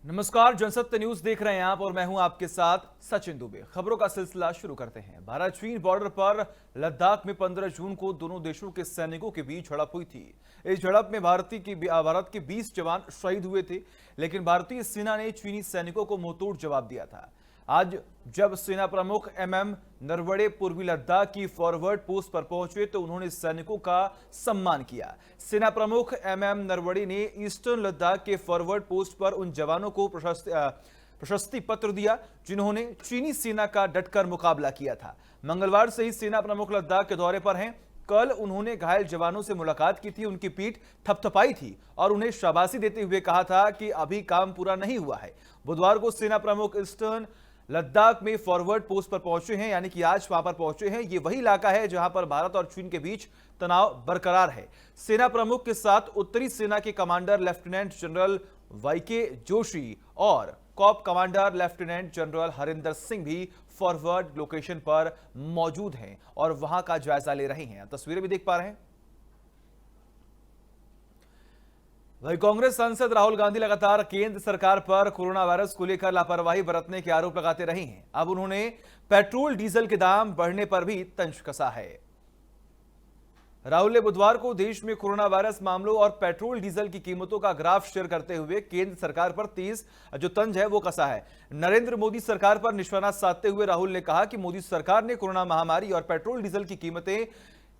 नमस्कार, जनसत्य न्यूज देख रहे हैं आप और मैं हूं आपके साथ सचिन दुबे। खबरों का सिलसिला शुरू करते हैं। भारत चीन बॉर्डर पर लद्दाख में 15 जून को दोनों देशों के सैनिकों के बीच झड़प हुई थी। इस झड़प में भारत के 20 जवान शहीद हुए थे, लेकिन भारतीय सेना ने चीनी सैनिकों को मुंहतोड़ जवाब दिया था। आज जब सेना प्रमुख एमएम नरवणे पूर्वी लद्दाख की फॉरवर्ड पोस्ट पर पहुंचे तो उन्होंने सैनिकों का सम्मान किया। सेना प्रमुख एमएम नरवणे ने ईस्टर्न लद्दाख के फॉरवर्ड पोस्ट पर उन जवानों को प्रशस्ति पत्र दिया जिन्होंने चीनी सेना का डटकर मुकाबला किया था। मंगलवार से ही सेना प्रमुख लद्दाख के दौरे पर हैं। कल उन्होंने घायल जवानों से मुलाकात की थी, उनकी पीठ थपथपाई थी और उन्हें शाबाशी देते हुए कहा था कि अभी काम पूरा नहीं हुआ है। बुधवार को सेना प्रमुख ईस्टर्न लद्दाख में फॉरवर्ड पोस्ट पर पहुंचे हैं, यानी कि आज वहां पर पहुंचे हैं। ये वही इलाका है जहां पर भारत और चीन के बीच तनाव बरकरार है। सेना प्रमुख के साथ उत्तरी सेना के commander lieutenant general YK Joshi और corps commander lieutenant general Harinder Singh भी फॉरवर्ड लोकेशन पर मौजूद हैं और वहां का जायजा ले रहे हैं। तस्वीरें भी देख पा रहे हैं। वहीं कांग्रेस सांसद राहुल गांधी लगातार केंद्र सरकार पर कोरोना वायरस को लेकर लापरवाही बरतने के आरोप लगाते रहे हैं। अब उन्होंने पेट्रोल डीजल के दाम बढ़ने पर भी तंज कसा है। राहुल ने बुधवार को देश में कोरोना वायरस मामलों और पेट्रोल डीजल की कीमतों का ग्राफ शेयर करते हुए केंद्र सरकार पर तेज जो तंज है वो कसा है। नरेंद्र मोदी सरकार पर निशाना साधते हुए राहुल ने कहा कि मोदी सरकार ने कोरोना महामारी और पेट्रोल डीजल की कीमतें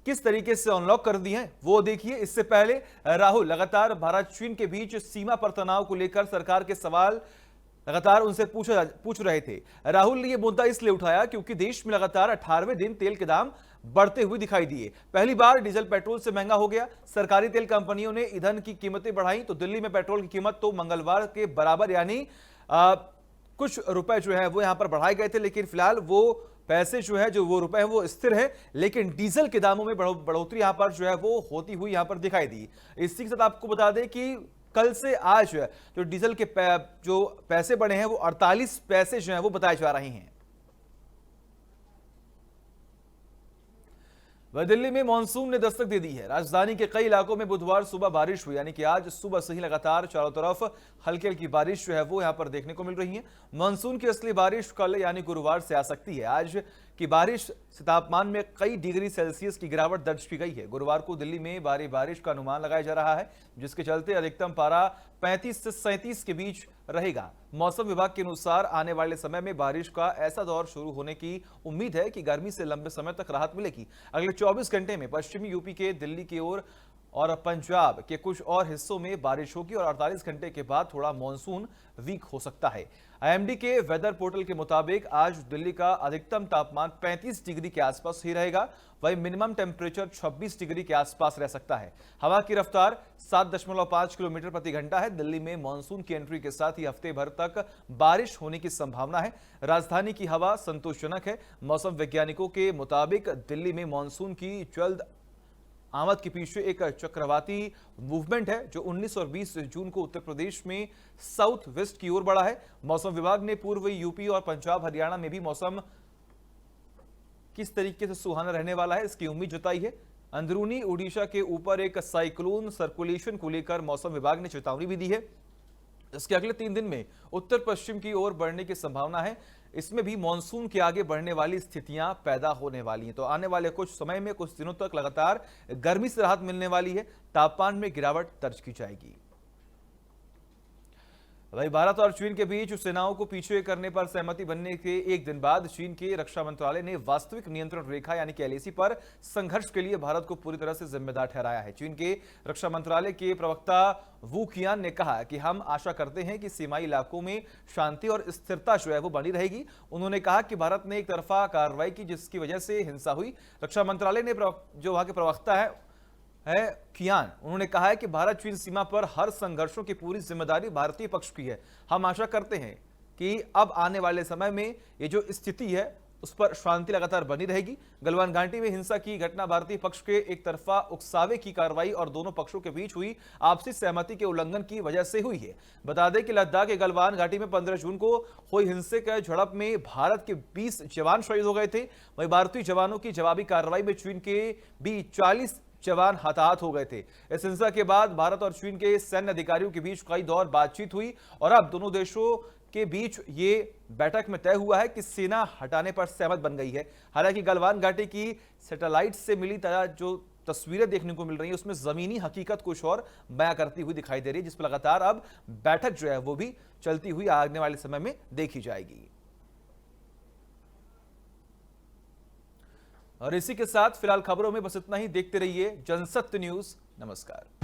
किस तरीके से अनलॉक कर दी हैं वो देखिए। इससे पहले राहुल लगातार भारत चीन के बीच सीमा पर तनाव को लेकर सरकार के सवाल लगातार उनसे पूछ रहे थे। राहुल ने यह मुद्दा इसलिए उठाया क्योंकि देश में लगातार 18वें दिन तेल के दाम बढ़ते हुए दिखाई दिए। पहली बार डीजल पेट्रोल से महंगा हो गया। सरकारी तेल कंपनियों ने ईंधन की कीमतें बढ़ाई तो दिल्ली में पेट्रोल की कीमत तो मंगलवार के बराबर यानी कुछ रुपए जो है वो यहां पर बढ़ाए गए थे, लेकिन फिलहाल वो पैसे जो है वो रुपए हैं वो स्थिर है। लेकिन डीजल के दामों में बढ़ोतरी यहां पर जो है वो होती हुई यहां पर दिखाई दी। इसी के साथ आपको बता दें कि कल से आज जो डीजल के जो पैसे बढ़े हैं वो 48 पैसे जो है वो बताए जा रहे हैं। वह दिल्ली में मानसून ने दस्तक दे दी है। राजधानी के कई इलाकों में बुधवार सुबह बारिश हुई, यानी कि आज सुबह से ही लगातार चारों तरफ हल्की हल्की बारिश जो है वो यहां पर देखने को मिल रही है। मानसून की असली बारिश कल यानी गुरुवार से आ सकती है। आज की बारिश से तापमान में कई डिग्री सेल्सियस की गिरावट दर्ज की गई है। गुरुवार को दिल्ली में भारी बारिश का अनुमान लगाया जा रहा है, जिसके चलते अधिकतम पारा 35 से 37 के बीच रहेगा। मौसम विभाग के अनुसार आने वाले समय में बारिश का ऐसा दौर शुरू होने की उम्मीद है कि गर्मी से लंबे समय तक राहत मिलेगी। अगले 24 घंटे में पश्चिमी यूपी के दिल्ली की ओर और पंजाब के कुछ और हिस्सों में बारिश होगी और 48 घंटे के बाद थोड़ा मानसून वीक हो सकता है। आईएमडी के वेदर पोर्टल के मुताबिक आज दिल्ली का अधिकतम तापमान 35 डिग्री के आसपास ही रहेगा, वहीं मिनिमम टेम्परेचर 26 डिग्री के आसपास रह सकता है। हवा की रफ्तार 7.5 किलोमीटर प्रति घंटा है। दिल्ली में मानसून की एंट्री के साथ ही हफ्ते भर तक बारिश होने की संभावना है। राजधानी की हवा संतोषजनक है। मौसम वैज्ञानिकों के मुताबिक दिल्ली में मानसून की जल्द आमद के पीछे एक चक्रवाती मूवमेंट है जो 19 और 20 जून को उत्तर प्रदेश में साउथ वेस्ट की ओर बढ़ा है। मौसम विभाग ने पूर्वी यूपी और पंजाब हरियाणा में भी मौसम किस तरीके से सुहाना रहने वाला है इसकी उम्मीद जताई है। अंदरूनी उड़ीसा के ऊपर एक साइक्लोन सर्कुलेशन को लेकर मौसम विभाग ने चेतावनी भी दी है। इसके अगले 3 दिन में उत्तर पश्चिम की ओर बढ़ने की संभावना है। इसमें भी मानसून के आगे बढ़ने वाली स्थितियां पैदा होने वाली हैं। तो आने वाले कुछ समय में कुछ दिनों तक लगातार गर्मी से राहत मिलने वाली है। तापमान में गिरावट दर्ज की जाएगी। वहीं भारत और चीन के बीच सेनाओं को पीछे करने पर सहमति बनने के एक दिन बाद चीन के रक्षा मंत्रालय ने वास्तविक नियंत्रण रेखा यानी कि एलएसी पर संघर्ष के लिए भारत को पूरी तरह से जिम्मेदार ठहराया है। चीन के रक्षा मंत्रालय के प्रवक्ता वू कियान ने कहा कि हम आशा करते हैं कि सीमाई इलाकों में शांति और स्थिरता जो है वो बनी रहेगी। उन्होंने कहा कि भारत ने एक तरफा कार्रवाई की जिसकी वजह से हिंसा हुई। रक्षा मंत्रालय ने जो वहां के प्रवक्ता है कियान, उन्होंने कहा है कि भारत चीन सीमा पर हर संघर्षों की पूरी जिम्मेदारी भारतीय पक्ष की है। हम आशा करते हैं कि अब आने वाले समय में ये जो स्थिति है उस पर शांति लगातार बनी रहेगी। गलवान घाटी में हिंसा की घटना भारतीय पक्ष के एक तरफा उकसावे की कार्रवाई और दोनों पक्षों के बीच हुई आपसी सहमति के उल्लंघन की वजह से हुई है। बता दें कि लद्दाख के गलवान घाटी में 15 जून को हुई हिंसक झड़प में भारत के 20 जवान शहीद हो गए थे। वहीं भारतीय जवानों की जवाबी कार्रवाई में चीन के भी 40 जवान हताहत हो गए थे। इस हिंसा के बाद भारत और चीन के सैन्य अधिकारियों के बीच कई दौर बातचीत हुई और अब दोनों देशों के बीच ये बैठक में तय हुआ है कि सेना हटाने पर सहमत बन गई है। हालांकि गलवान घाटी की सैटेलाइट से मिली जो तस्वीरें देखने को मिल रही है उसमें जमीनी हकीकत कुछ और बयां करती हुई दिखाई दे रही है, जिस पर लगातार अब बैठक जो है वो भी चलती हुई आने वाले समय में देखी जाएगी। और इसी के साथ फिलहाल खबरों में बस इतना ही। देखते रहिए जनसत्य न्यूज। नमस्कार।